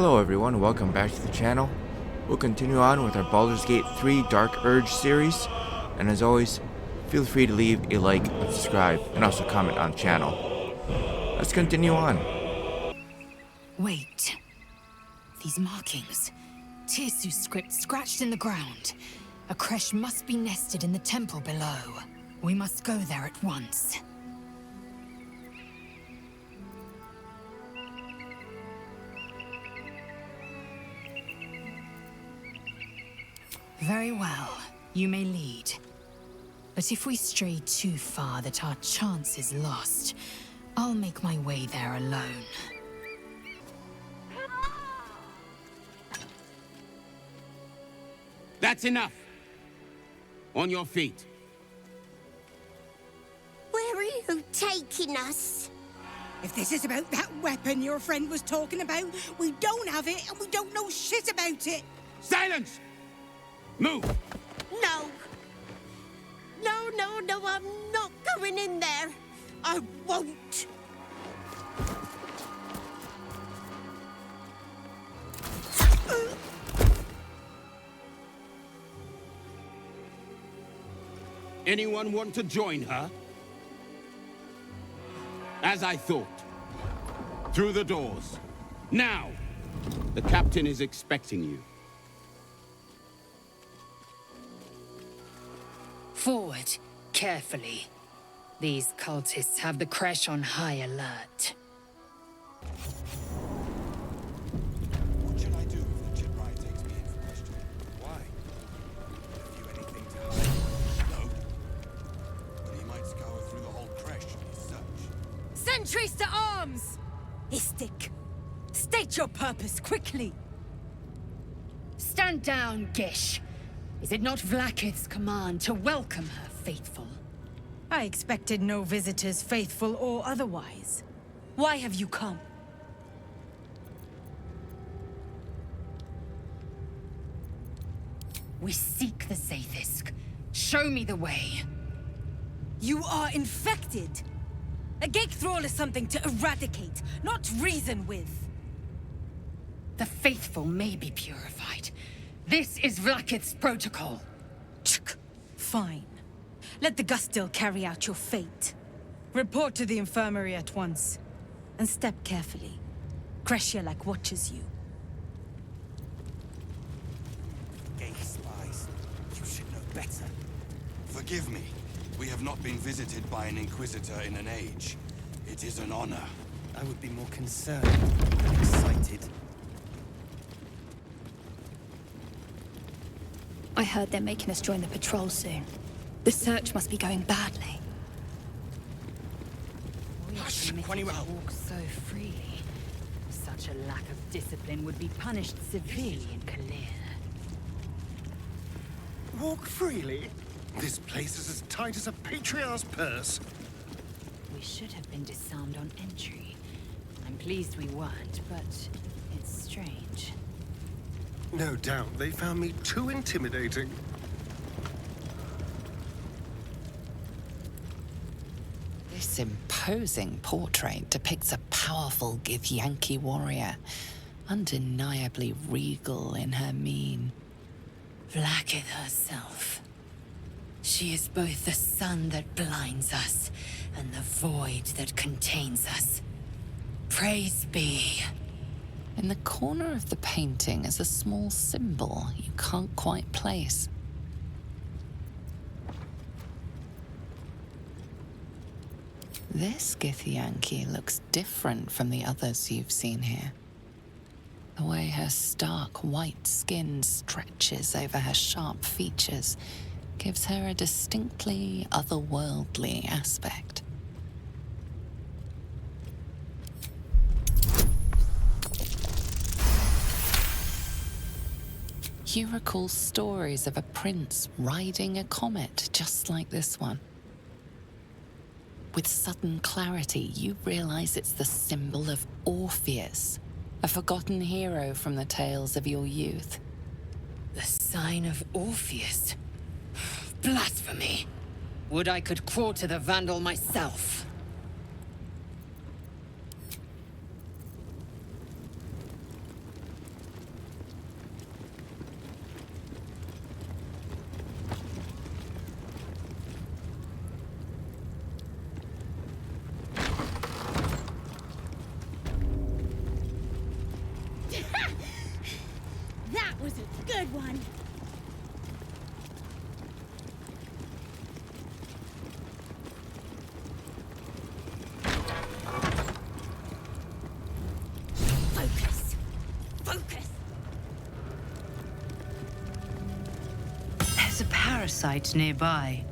Hello everyone, welcome back to the channel. We'll continue on with our Baldur's Gate 3 Dark Urge series, and as always, feel free to leave a like and subscribe, and also comment on the channel. Let's continue on. Wait. These markings. Tirsu's script scratched in the ground. A creche must be nested in the temple below. We must go there at once. Very well. You may lead. But if we stray too far that our chance is lost, I'll make my way there alone. That's enough! On your feet. Where are you taking us? If this is about that weapon your friend was talking about, we don't have it and we don't know shit about it! Silence! Move! No! No, I'm not going in there! I won't! Anyone want to join her? As I thought. Through the doors. Now! The captain is expecting you. Forward, carefully. These cultists have the Creche on high alert. What should I do if the Chidrai takes me in for questioning? Why? Have you anything to hide? No. But he might scour through the whole Creche in his search. Sentries to arms! Istik, state your purpose quickly! Stand down, Gish. Is it not Vlaakith's command to welcome her faithful? I expected no visitors, faithful or otherwise. Why have you come? We seek the Zaithisk. Show me the way. You are infected! A gate thrall is something to eradicate, not reason with. The faithful may be purified. This is Vlaakith's protocol. Fine. Let the Gustil carry out your fate. Report to the infirmary at once. And step carefully. Creche watches you. Gay spies. You should know better. Forgive me. We have not been visited by an Inquisitor in an age. It is an honor. I would be more concerned and excited. I heard they're making us join the patrol soon. The search must be going badly. Hush, Walk so freely. Such a lack of discipline would be punished severely in Kalir. Walk freely? This place is as tight as a patriarch's purse. We should have been disarmed on entry. I'm pleased we weren't, but it's strange. No doubt they found me too intimidating. This imposing portrait depicts a powerful Githyanki warrior, undeniably regal in her mien. Vlaakith herself. She is both the sun that blinds us and the void that contains us. Praise be. In the corner of the painting is a small symbol you can't quite place. This Githyanki looks different from the others you've seen here. The way her stark white skin stretches over her sharp features gives her a distinctly otherworldly aspect. You recall stories of a prince riding a comet just like this one. With sudden clarity, you realize it's the symbol of Orpheus, a forgotten hero from the tales of your youth. The sign of Orpheus? Blasphemy! Would I could quarter the Vandal myself. That was a good one. Focus. Focus. There's a parasite nearby.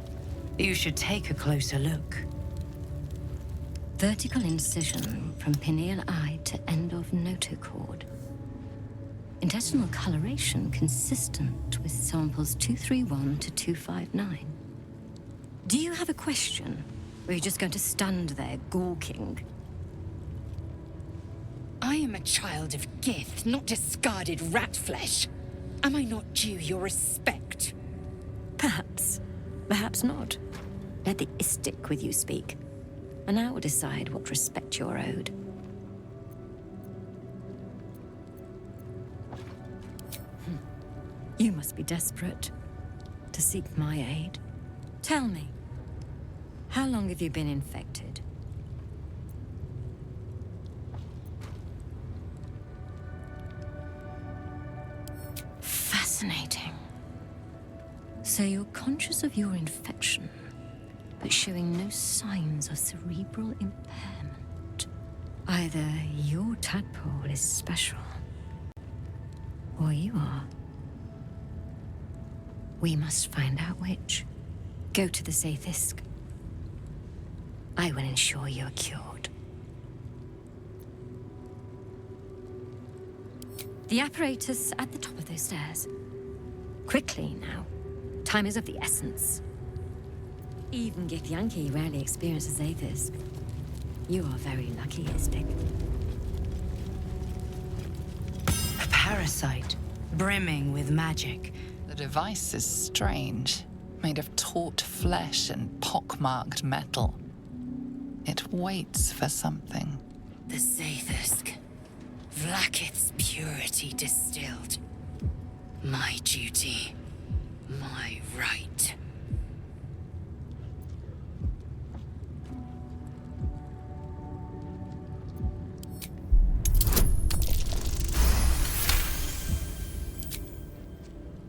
You should take a closer look. Vertical incision from pineal eye to end of notochord. Intestinal coloration consistent with samples 231 to 259. Do you have a question? Or are you just going to stand there gawking? I am a child of Gith, not discarded rat flesh. Am I not due your respect? Perhaps. Perhaps not. Let the Istik with you speak, and I will decide what respect you're owed. You must be desperate to seek my aid. Tell me, how long have you been infected? Fascinating. So you're conscious of your infection, but showing no signs of cerebral impairment. Either your tadpole is special, or you are. We must find out which. Go to the Zaithisk. I will ensure you're cured. The apparatus at the top of those stairs. Quickly now. Time is of the essence. Even Githyanki rarely experiences Zaithisk. You are very lucky, Istik. A parasite, brimming with magic. The device is strange, made of taut flesh and pockmarked metal. It waits for something. The Zaithisk. Vlaakith's purity distilled. My duty. My right.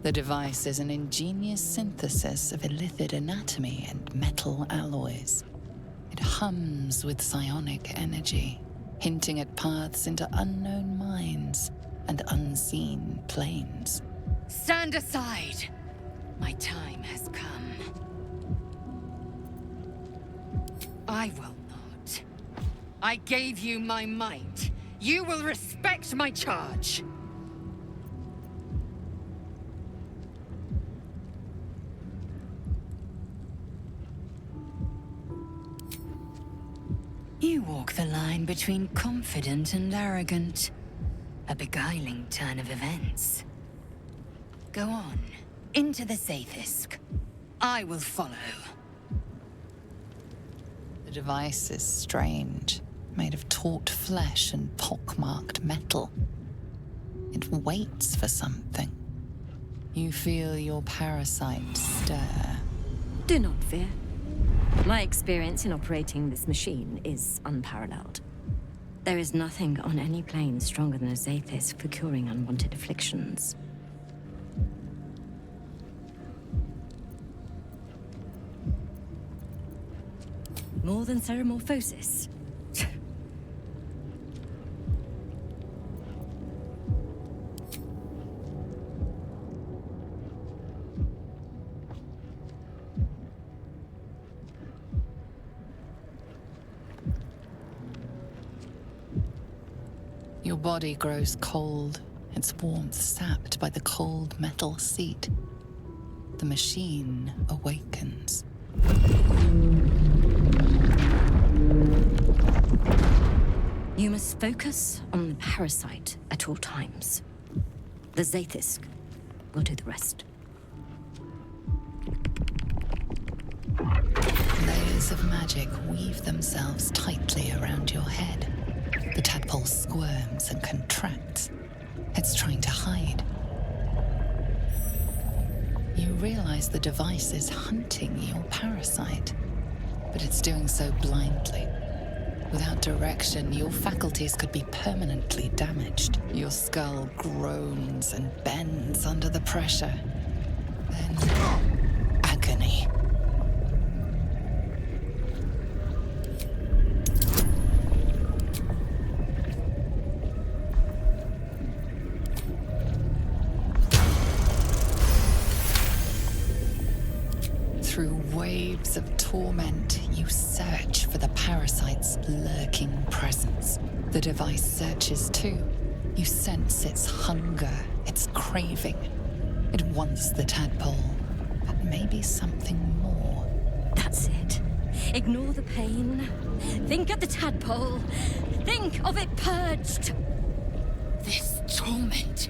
The device is an ingenious synthesis of illithid anatomy and metal alloys. It hums with psionic energy, hinting at paths into unknown minds and unseen planes. Stand aside! My time has come. I will not. I gave you my might. You will respect my charge. You walk the line between confident and arrogant. A beguiling turn of events. Go on, into the Zaithisk. I will follow. The device is strange, made of taut flesh and pockmarked metal. It waits for something. You feel your parasite stir. Do not fear. My experience in operating this machine is unparalleled. There is nothing on any plane stronger than a Zaithisk for curing unwanted afflictions. More than ceremorphosis. Your body grows cold, its warmth sapped by the cold metal seat. The machine awakens. You must focus on the parasite at all times. The Zaithisk will do the rest. Layers of magic weave themselves tightly around your head. The tadpole squirms and contracts. It's trying to hide. You realize the device is hunting your parasite, but it's doing so blindly. Without direction, your faculties could be permanently damaged. Your skull groans and bends under the pressure. Then, agony. Through waves of torment, you search for the parasite's lurking presence. The device searches too. You sense its hunger, its craving. It wants the tadpole, but maybe something more. That's it. Ignore the pain. Think of the tadpole. Think of it purged. This torment.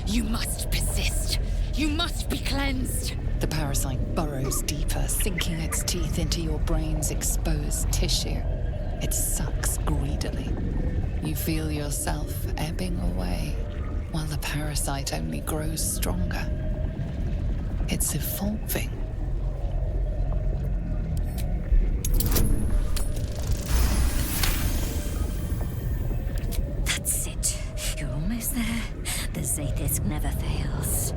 You must persist. You must be cleansed. The parasite burrows deeper, sinking its teeth into your brain's exposed tissue. It sucks greedily. You feel yourself ebbing away, while the parasite only grows stronger. It's evolving. That's it. You're almost there. The Zaithisk never fails.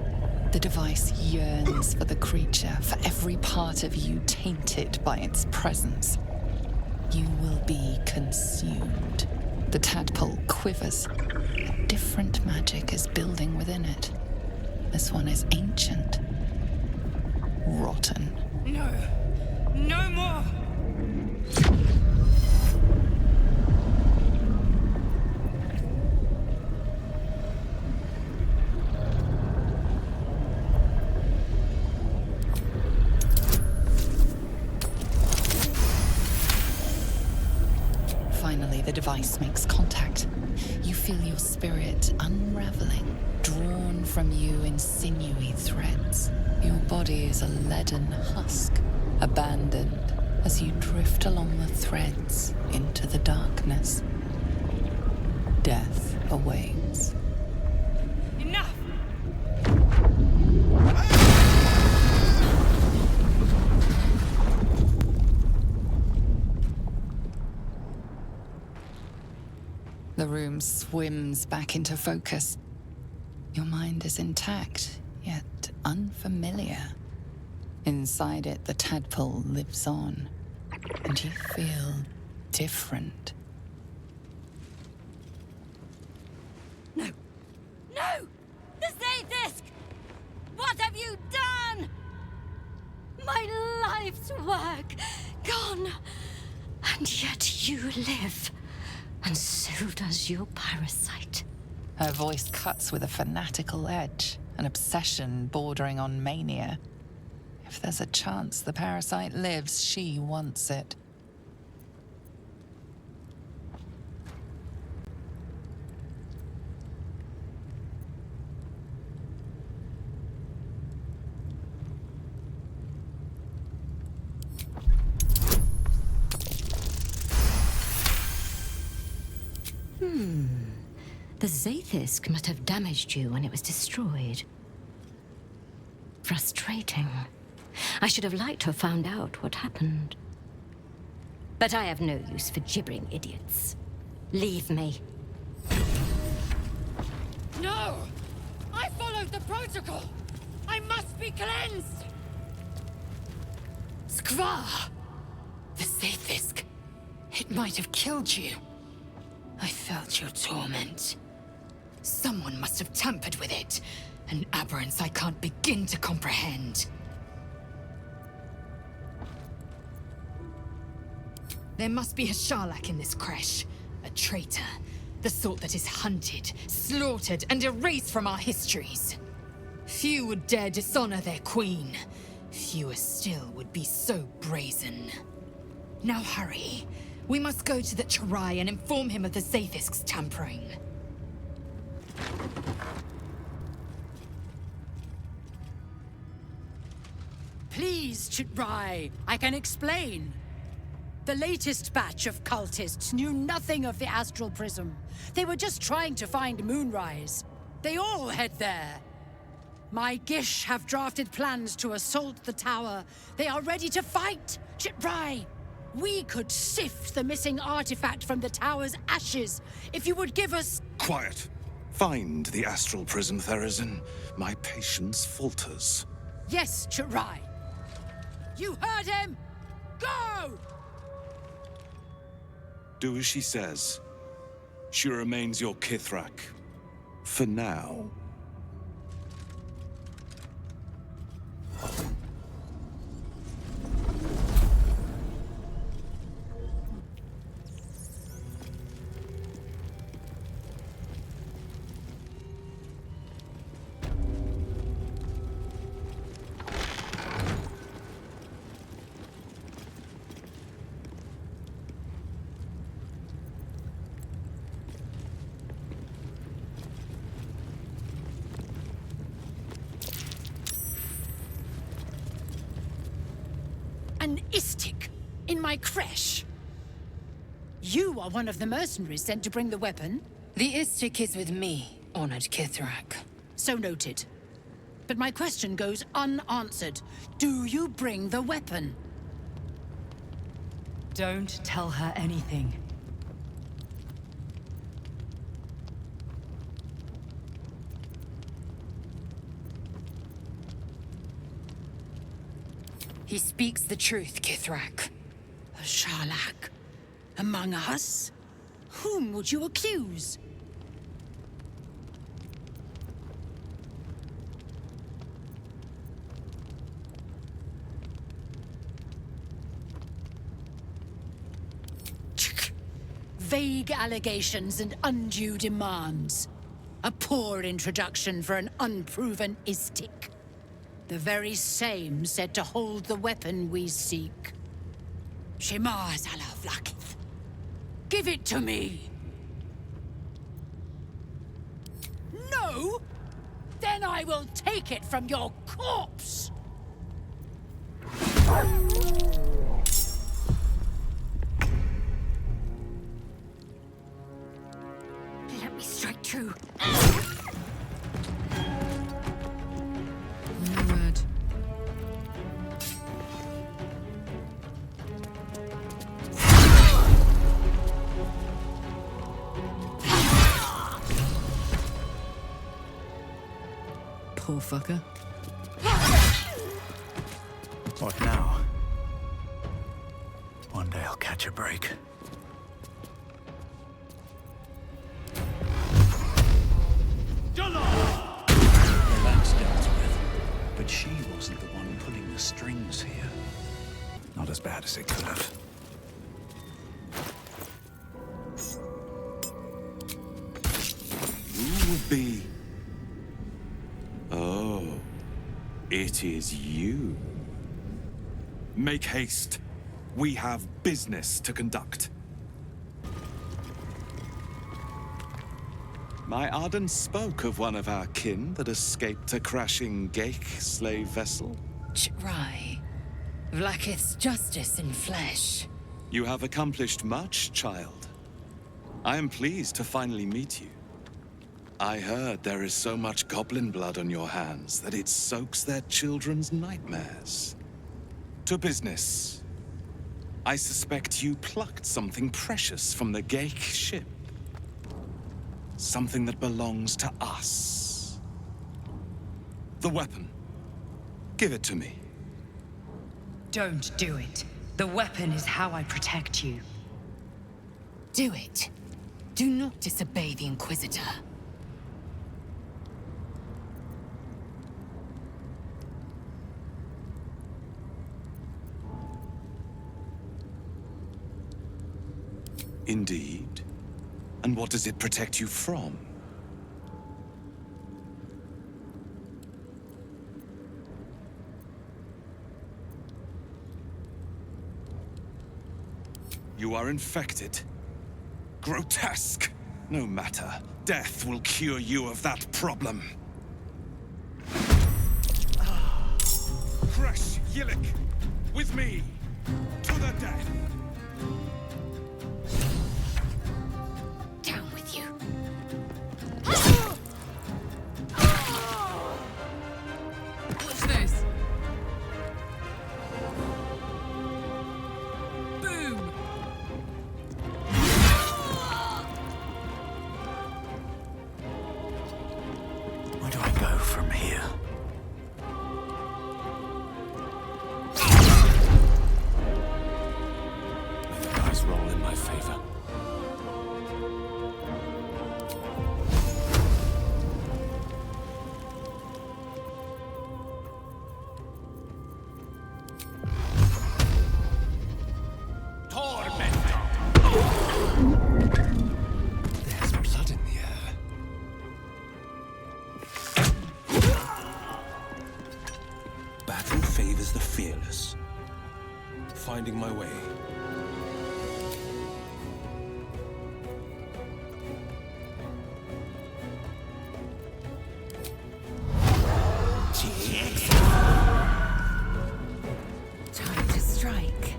The device yearns for the creature, for every part of you tainted by its presence. You will be consumed. The tadpole quivers. A different magic is building within it. This one is ancient. Rotten. No. No more! Finally, the device makes contact. You feel your spirit unraveling, drawn from you in sinewy threads. Your body is a leaden husk, abandoned as you drift along the threads into the darkness. Death awaits. Enough! The room swims back into focus. Your mind is intact, yet unfamiliar. Inside it, the tadpole lives on, and you feel different. No! No! The Zaithisk! What have you done? My life's work gone, and yet you live. And so does your parasite. Her voice cuts with a fanatical edge, an obsession bordering on mania. If there's a chance the parasite lives, she wants it. The Zaithisk must have damaged you when it was destroyed. Frustrating. I should have liked to have found out what happened. But I have no use for gibbering idiots. Leave me. No! I followed the protocol! I must be cleansed! Skvar! The Zaithisk. It might have killed you. I felt your torment. Someone must have tampered with it. An aberrance I can't begin to comprehend. There must be a Sharlak in this Creche. A traitor. The sort that is hunted, slaughtered, and erased from our histories. Few would dare dishonor their queen. Fewer still would be so brazen. Now hurry. We must go to the Chirai and inform him of the Zaithisk's tampering. Please, Chirai, I can explain. The latest batch of cultists knew nothing of the Astral Prism. They were just trying to find Moonrise. They all head there. My Gish have drafted plans to assault the tower. They are ready to fight, Chirai. We could sift the missing artifact from the tower's ashes if you would give us... Quiet. Find the astral prism, Therazin. My patience falters. Yes, Chirai. You heard him! Go! Do as she says. She remains your Githrak. For now. An istik in my creche. You are one of the mercenaries sent to bring the weapon. The istik is with me, honored Githrak. So noted. But my question goes unanswered. Do you bring the weapon? Don't tell her anything. He speaks the truth, Githrak. A Sharlak? Among us? Whom would you accuse? Vague allegations and undue demands. A poor introduction for an unproven istik. The very same said to hold the weapon we seek. Shema Zala Vlaakith. Give it to me! No? Then I will take it from your corpse! Let me strike true. No word. Poor fucker. What now? One day I'll catch a break. Relax, dealt with. But she wasn't the one pulling the strings here. Not as bad as it could have. Who would be? Oh, it is you. Make haste. We have business to conduct. My Arden spoke of one of our kin that escaped a crashing Geich slave vessel. Chirai. Vlaakith's justice in flesh. You have accomplished much, child. I am pleased to finally meet you. I heard there is so much goblin blood on your hands that it soaks their children's nightmares. To business. I suspect you plucked something precious from the Geich ship. Something that belongs to us. The weapon. Give it to me. Don't do it. The weapon is how I protect you. Do it. Do not disobey the Inquisitor. Indeed. And what does it protect you from? You are infected. Grotesque. No matter. Death will cure you of that problem. Creche, Yillik, with me, to the death. Down with you. What's this? Boo! do I go from here? May the dice roll in my favor. There's blood in the air. Battle favors the fearless. Finding my way. Time to strike.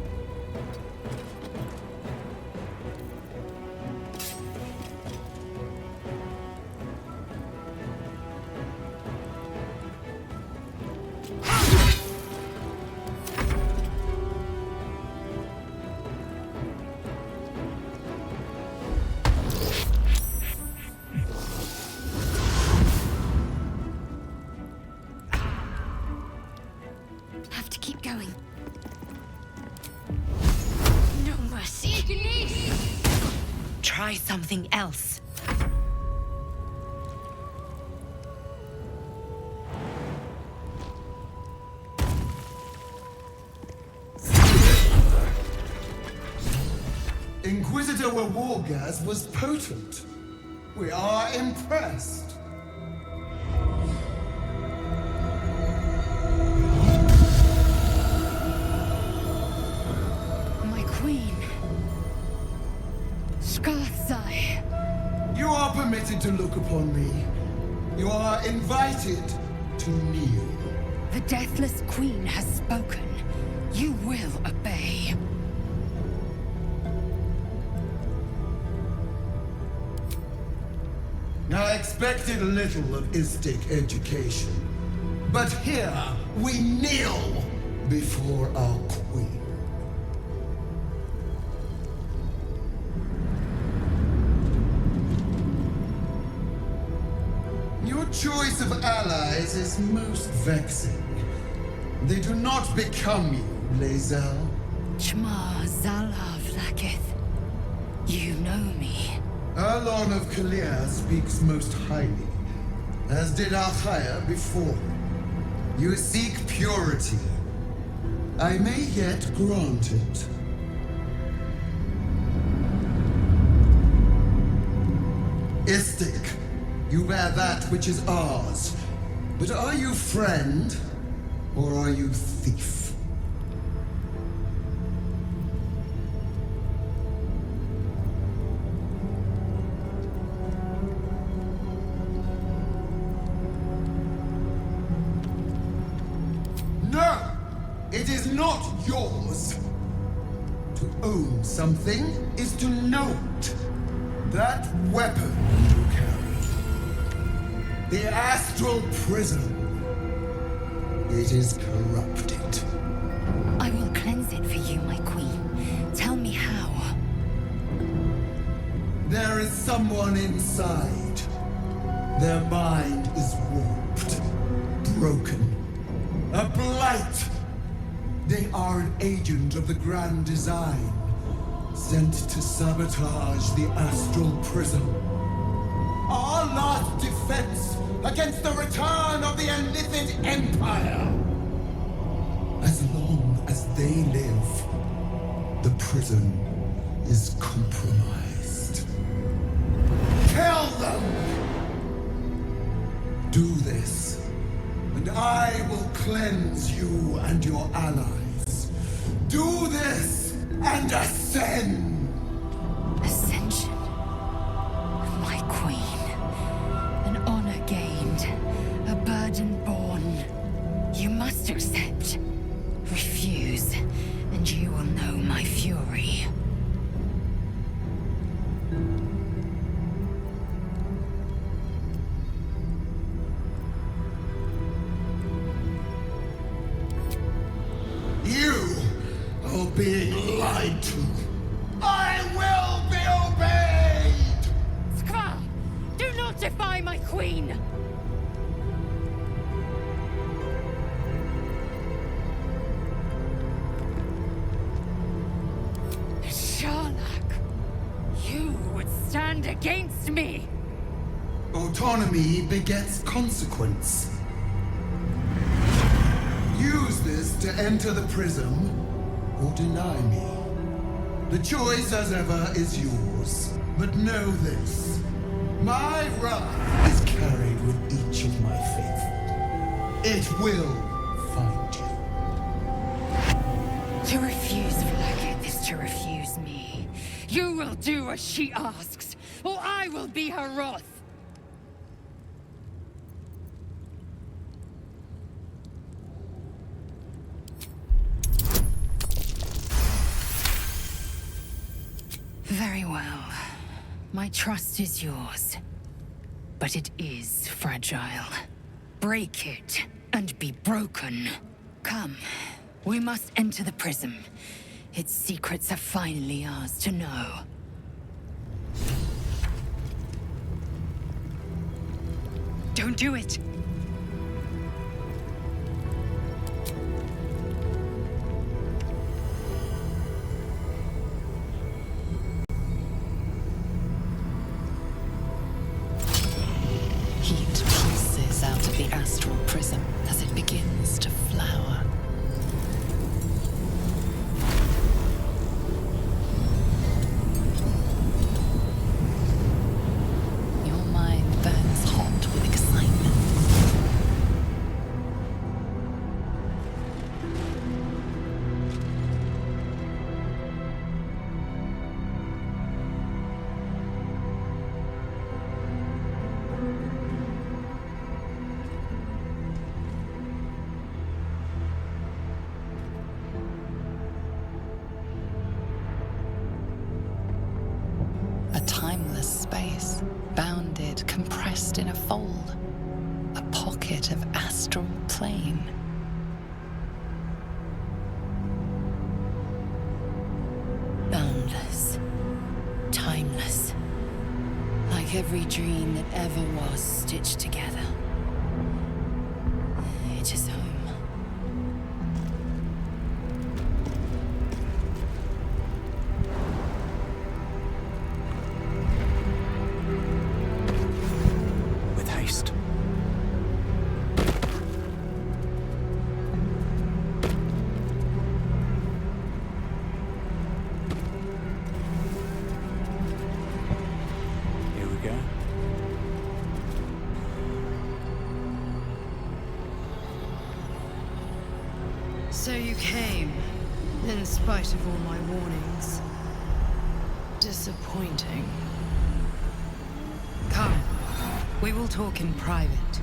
Have to keep going. No mercy. Try something else. Inquisitor Wargas was potent. We are impressed. My queen. Skathzai. You are permitted to look upon me. You are invited to kneel. The Deathless Queen has spoken. You will obey. I expected little of Istic education. But here, we kneel before our queen. Your choice of allies is most vexing. They do not become you, Lae'zel. Chma Zala Vlaakith. You know me. Erlon of Kalir speaks most highly, as did Archaea before. You seek purity. I may yet grant it. Istic, you bear that which is ours. But are you friend, or are you thief? No! It is not yours! To own something is to know it. That weapon you carry. The astral prism. It is corrupted. I will cleanse it for you, my queen. Tell me how. There is someone inside. Their mind is warped, broken, a blight. They are an agent of the Grand Design, sent to sabotage the astral prism. Our last defense against the return of the Illithid Empire. As long as they live, the prison is compromised. Kill them! Do this, and I will cleanse you and your allies. Do this, and ascend! Ascension. My queen. An honor gained. A burden borne. You must accept. Refuse, and you will know my fury. You are being lied to. I will be obeyed! Skvar! Do not defy my queen! against me! Autonomy begets consequence. Use this to enter the prism, or deny me. The choice, as ever, is yours. But know this. My wrath is carried with each of my faithful. It will find you. To refuse Vlaakith is to refuse me. You will do as she asks, or I will be her wrath. Very well. My trust is yours. But it is fragile. Break it, and be broken. Come, we must enter the prism. Its secrets are finally ours to know. Don't do it! Heat pulses out of the astral prism as it begins to flower. Your mind burns hot with excitement. A timeless space, bounded, compressed in a fold. A pocket of astral plane. Boundless. Timeless. Like every dream that ever was stitched together. It is home. With haste. Here we go. So you came, in spite of all my warnings. Disappointing. Come, we will talk in private.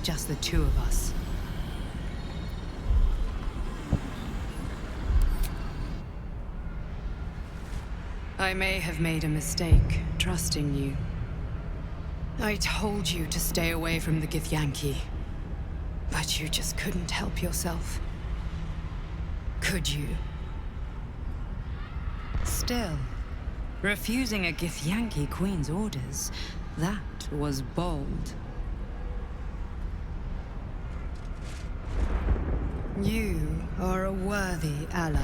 Just the two of us. I may have made a mistake, trusting you. I told you to stay away from the Githyanki. But you just couldn't help yourself. Could you? Still, refusing a Githyanki queen's orders, that was bold. You are a worthy ally.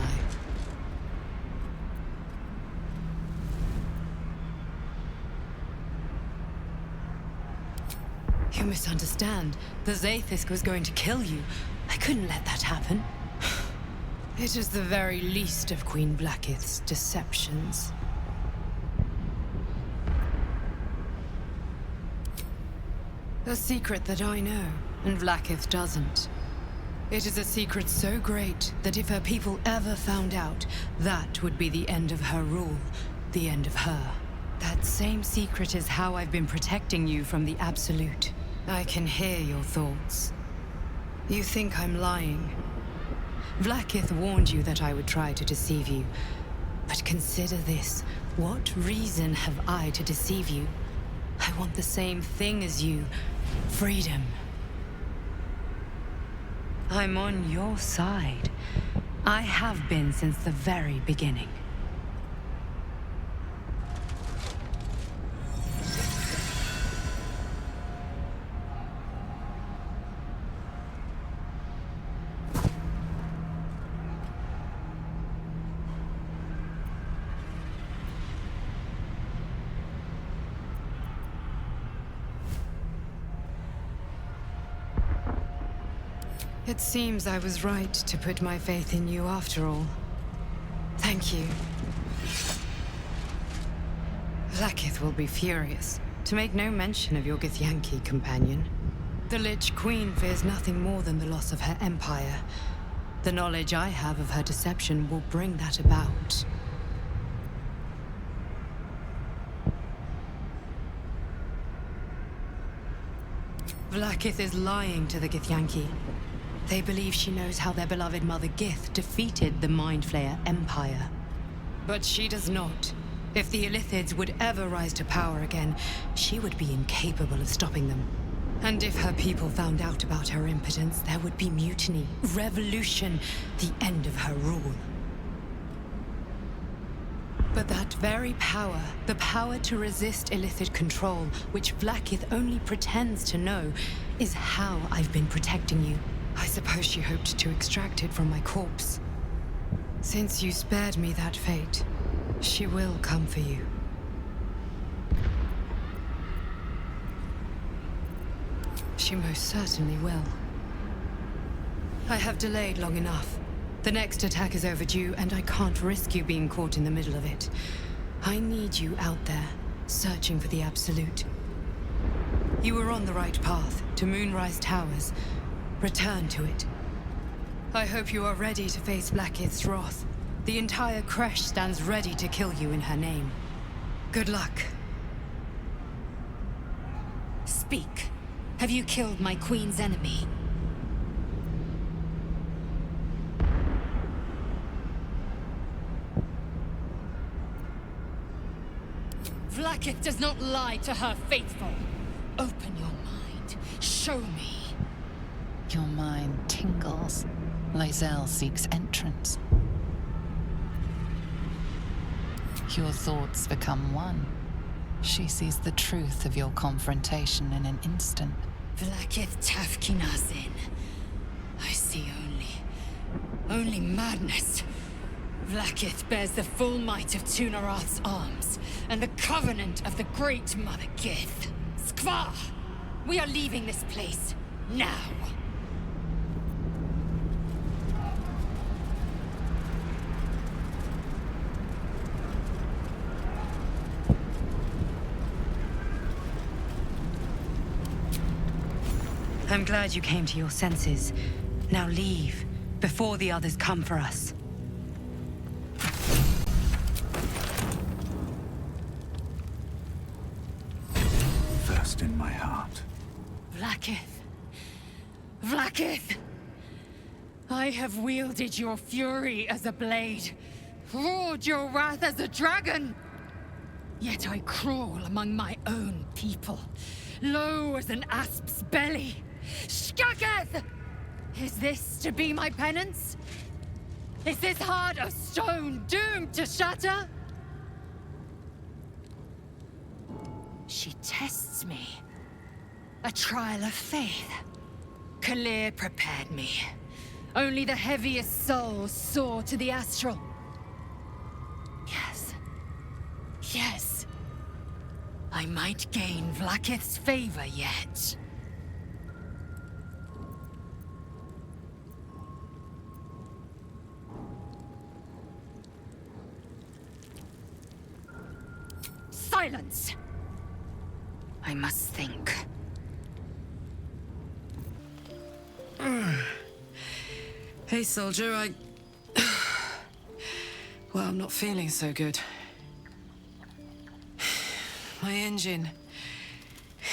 You misunderstand. The Zaithisk was going to kill you. I couldn't let that happen. It is the very least of Queen Vlaakith's deceptions. A secret that I know, and Vlaakith doesn't. It is a secret so great that if her people ever found out, that would be the end of her rule, the end of her. That same secret is how I've been protecting you from the Absolute. I can hear your thoughts. You think I'm lying. Vlaakith warned you that I would try to deceive you. But consider this. What reason have I to deceive you? I want the same thing as you. Freedom. I'm on your side. I have been since the very beginning. It seems I was right to put my faith in you after all. Thank you. Vlaakith will be furious, to make no mention of your Githyanki companion. The Lich Queen fears nothing more than the loss of her empire. The knowledge I have of her deception will bring that about. Vlaakith is lying to the Githyanki. They believe she knows how their beloved mother Gith defeated the Mind Flayer Empire. But she does not. If the Illithids would ever rise to power again, she would be incapable of stopping them. And if her people found out about her impotence, there would be mutiny, revolution, the end of her rule. But that very power, the power to resist Illithid control, which Vlaakith only pretends to know, is how I've been protecting you. I suppose she hoped to extract it from my corpse. Since you spared me that fate, she will come for you. She most certainly will. I have delayed long enough. The next attack is overdue, and I can't risk you being caught in the middle of it. I need you out there, searching for the Absolute. You were on the right path, to Moonrise Towers. Return to it. I hope you are ready to face Vlaakith's wrath. The entire Creche stands ready to kill you in her name. Good luck. Speak. Have you killed my queen's enemy? Vlaakith does not lie to her faithful. Open your mind. Show me. Your mind tingles. Lae'zel seeks entrance. Your thoughts become one. She sees the truth of your confrontation in an instant. Vlaakith Tafkinazin. I see only madness. Vlaakith bears the full might of Tunarath's arms, and the covenant of the Great Mother Gith. Skvar! We are leaving this place, now! I'm glad you came to your senses. Now leave, before the others come for us. First in my heart. Vlaakith. Vlaakith! I have wielded your fury as a blade, roared your wrath as a dragon. Yet I crawl among my own people, low as an asp's belly. Skaketh! Is this to be my penance? Is this heart of stone doomed to shatter? She tests me. A trial of faith. Kalir prepared me. Only the heaviest souls soar to the astral. Yes. Yes. I might gain Vlaakith's favor yet. Silence! I must think. Hey, soldier, well, I'm not feeling so good. My engine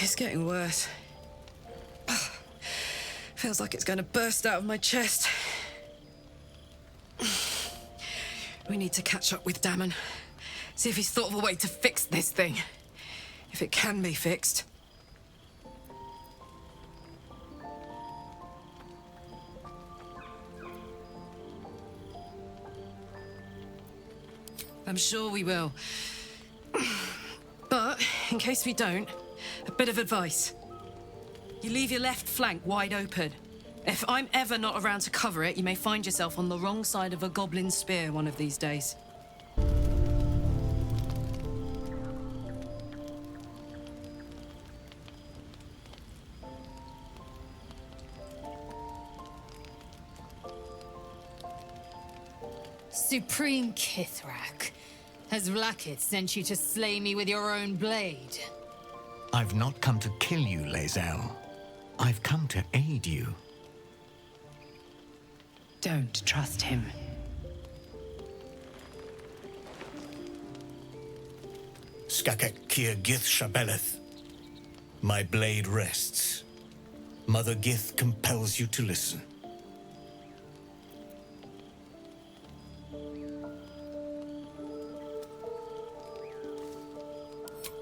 is getting worse. Feels like it's going to burst out of my chest. We need to catch up with Damon. See if he's thought of a way to fix this thing. If it can be fixed. I'm sure we will. But, in case we don't, a bit of advice. You leave your left flank wide open. If I'm ever not around to cover it, you may find yourself on the wrong side of a goblin spear one of these days. Supreme Kithrak, has Vlaakith sent you to slay me with your own blade? I've not come to kill you, Lae'zel. I've come to aid you. Don't trust him. Skakek Kier Gith Shabeleth. My blade rests. Mother Gith compels you to listen.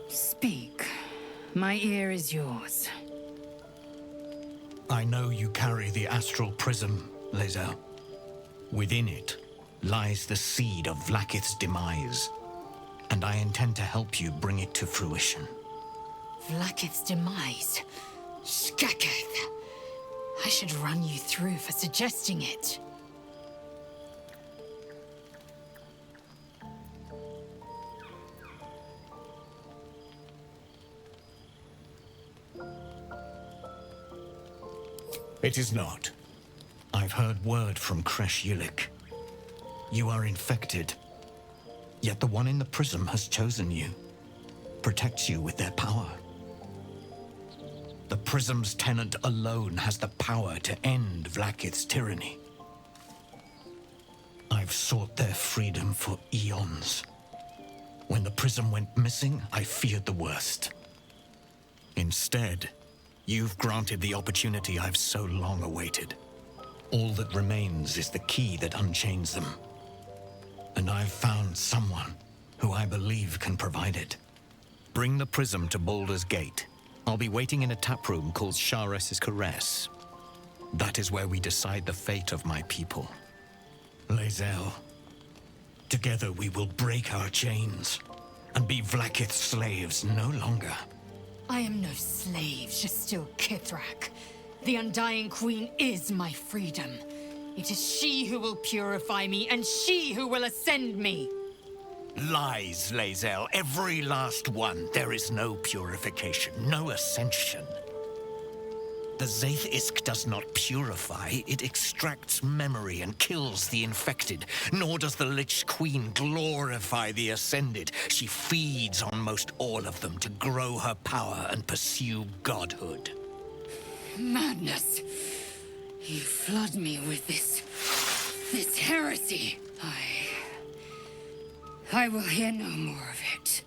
Speak. My ear is yours. I know you carry the astral prism, Lae'zel. Within it lies the seed of Vlaakith's demise, and I intend to help you bring it to fruition. Vlaakith's demise? Skaketh! I should run you through for suggesting it. It is not. I've heard word from Creche. You are infected. Yet the one in the prism has chosen you, protects you with their power. The prism's tenant alone has the power to end Vlaakith's tyranny. I've sought their freedom for eons. When the prism went missing, I feared the worst. Instead, you've granted the opportunity I've so long awaited. All that remains is the key that unchains them. And I've found someone who I believe can provide it. Bring the prism to Baldur's Gate. I'll be waiting in a taproom called Shares's Caress. That is where we decide the fate of my people. Lae'zel, together we will break our chains and be Vlaakith's slaves no longer. I am no slave, just still Kithrak. The Undying Queen is my freedom. It is she who will purify me, and she who will ascend me. Lies, Lae'zel, every last one. There is no purification, no ascension. The Zaith-Isk does not purify, it extracts memory and kills the infected. Nor does the Lich Queen glorify the ascended. She feeds on most all of them to grow her power and pursue godhood. Madness! You flood me with this heresy. I will hear no more of it.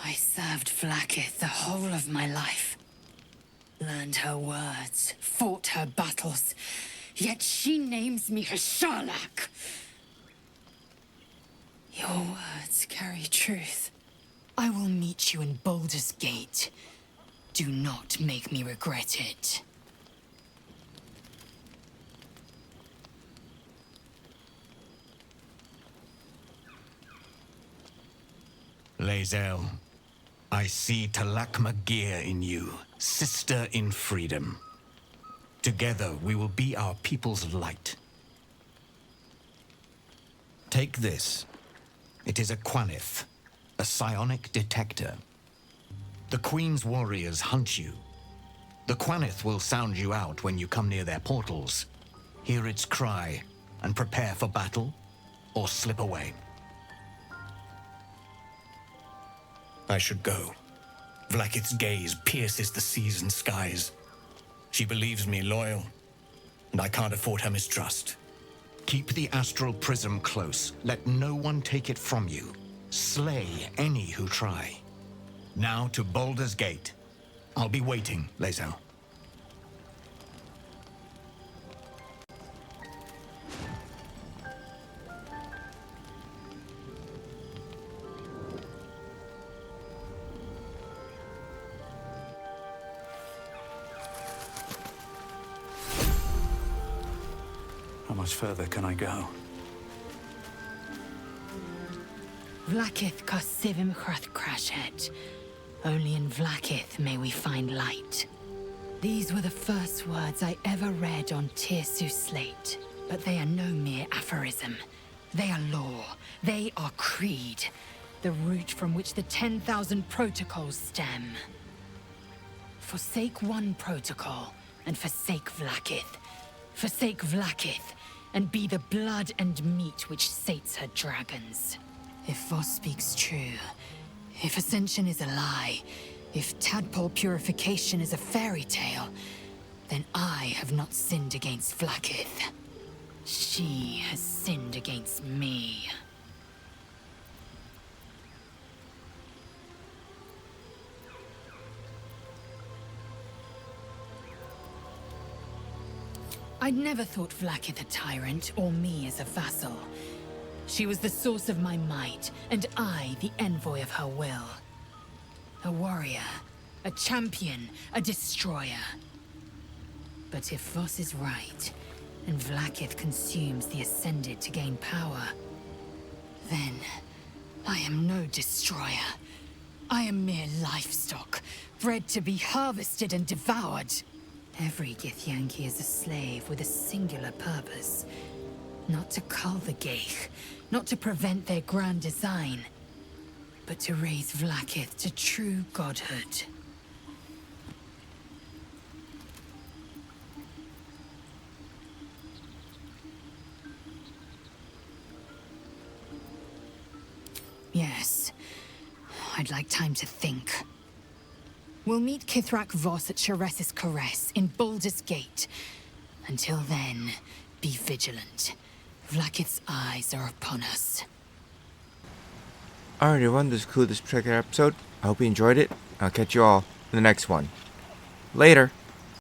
I served Vlaakith the whole of my life. Learned her words, fought her battles, yet she names me her Sharlak. Your words carry truth. I will meet you in Baldur's Gate. Do not make me regret it. Lae'zel, I see Talakma Gear in you, sister in freedom. Together we will be our people's light. Take this. It is a Quanith, a psionic detector. The Queen's warriors hunt you. The Quanith will sound you out when you come near their portals. Hear its cry and prepare for battle, or slip away. I should go. Vlaakith's gaze pierces the seas and skies. She believes me loyal, and I can't afford her mistrust. Keep the astral prism close. Let no one take it from you. Slay any who try. Now to Baldur's Gate. I'll be waiting, Lae'zel. How much further can I go? Vlaakith Kosivim Hrath Crashet. Only in Vlaakith may we find light. These were the first words I ever read on Tirsu's slate, but they are no mere aphorism. They are law. They are creed. The root from which the 10,000 protocols stem. Forsake one protocol, and forsake Vlaakith. Forsake Vlaakith, and be the blood and meat which sates her dragons. If Voss speaks true, if Ascension is a lie, if tadpole purification is a fairy tale, then I have not sinned against Vlaakith. She has sinned against me. I'd never thought Vlaakith a tyrant, or me as a vassal. She was the source of my might, and I the envoy of her will. A warrior, a champion, a destroyer. But if Voss is right, and Vlaakith consumes the Ascended to gain power, then I am no destroyer. I am mere livestock, bred to be harvested and devoured. Every Githyanki is a slave with a singular purpose. Not to cull the Geich, not to prevent their grand design, but to raise Vlaakith to true godhood. Yes, I'd like time to think. We'll meet Kithrak Voss at Sheres's Caress in Baldur's Gate. Until then, be vigilant. Vlaakith's eyes are upon us. Alright everyone, this concludes this particular episode. I hope you enjoyed it. I'll catch you all in the next one. Later!